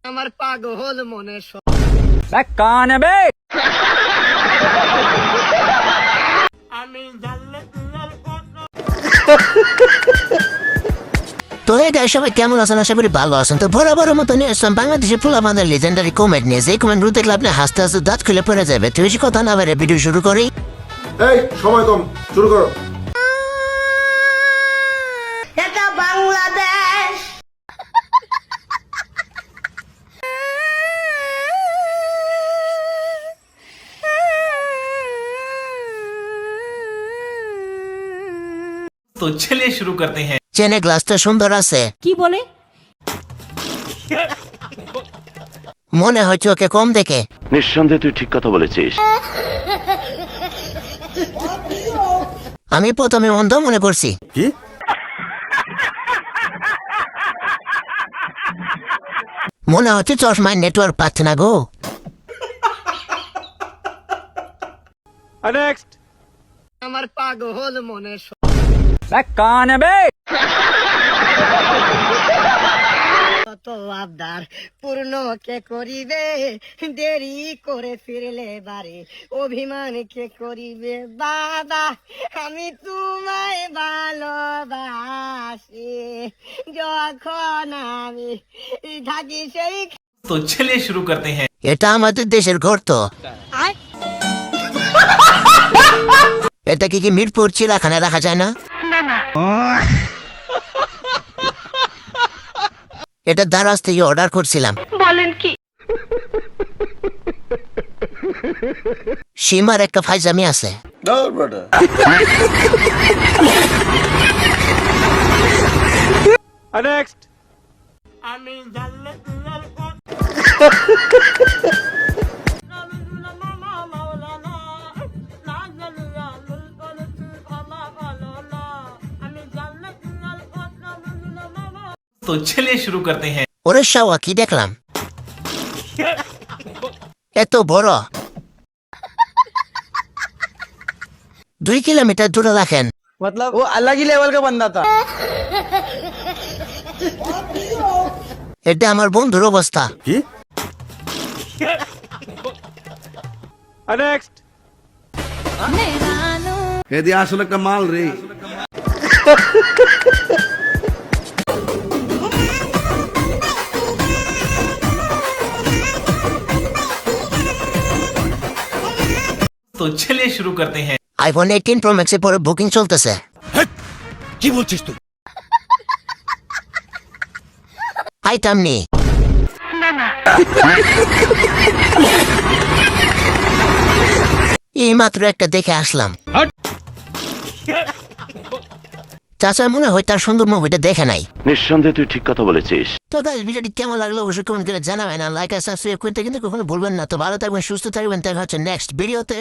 আমার পাগল মনে कौन है बे? আমি জানলে তো এই গায়ে সবাই কেমন আছেন? আশা করি ভালো আছেন। তো বরাবর মতো নিয়ে আসলাম বাংলাদেশের ফুলামাদের লেজেন্ডারি কমেন্ট নিয়ে। যে কমেন্ট দেখলে আপনি হাসতে হাসতে দাঁত খুলে পড়ে যাবে। তো বেশি কথা না বেড়ে ভিডিও শুরু করি। এই সময় কম, শুরু করো। এটা বাংলাদেশ। तो चलिए शुरू करते हैं। চেনে গ্লাসটা সুন্দর আছে, কি বলে? মনে হচ্ছে ওকে কম দেখে। নিঃসন্দেহে তুই ঠিক কথা বলেছিস। আমি প্রথমে অন্ধ মনে করছি। কি? মনে হচ্ছে চশমায় নেটওয়ার্ক পাচ্ছে না গো। আমার পাগল মনে कौन है बे? কত আবদার পূর্ণ কে করিবে, দেরি করে ফিরলে বাড়ি অভিমান কে করিবে। বাবা আমি তোমায় ভালোবাসি, যখন আমি থাকি সেই। तो चलिए शुरू करते हैं। এটা আমাদের দেশের ঘর তো। এটা কি মিরপুর চিড়াখানা রাখা যায় না? এটা দারাজ থেকে অর্ডার করছিলাম। বলেন কি? সীমার একটা ফাইজামি আছে। আমি জানলে तो चलिए शुरू करते हैं। ওরে শাওয়া কি দেখলাম, এত বড়। 2 কিলোমিটার দূরে রাখেন। मतलब वो अलग ही लेवल का बंदा था। এটা আমার বন্ধুর অবস্থা। কি? এদি আসলে একটা মাল রে। तो चलिए शुरू करते हैं। আইফোন 18 প্রো ম্যাক্সের পরে বুকিং চলতেছে। কি বলছিস তুই? আইটাম নেই। এই মাত্র একটা দেখে আসলাম। চাচা মনে হয় তার সুন্দর মুভিটা দেখে নাই। নিঃসন্দেহে তুই ঠিক কথা বলেছিস। তো গাইস ভিডিওটি কেমন লাগলো অবশ্যই কমেন্ট করে জানাবেন। আর লাইক আর সাবস্ক্রাইব করতে কিন্তু কখনো ভুলবেন না। তো ভালো থাকবেন, সুস্থ থাকবেন, দেখা হচ্ছে নেক্সট ভিডিওতে।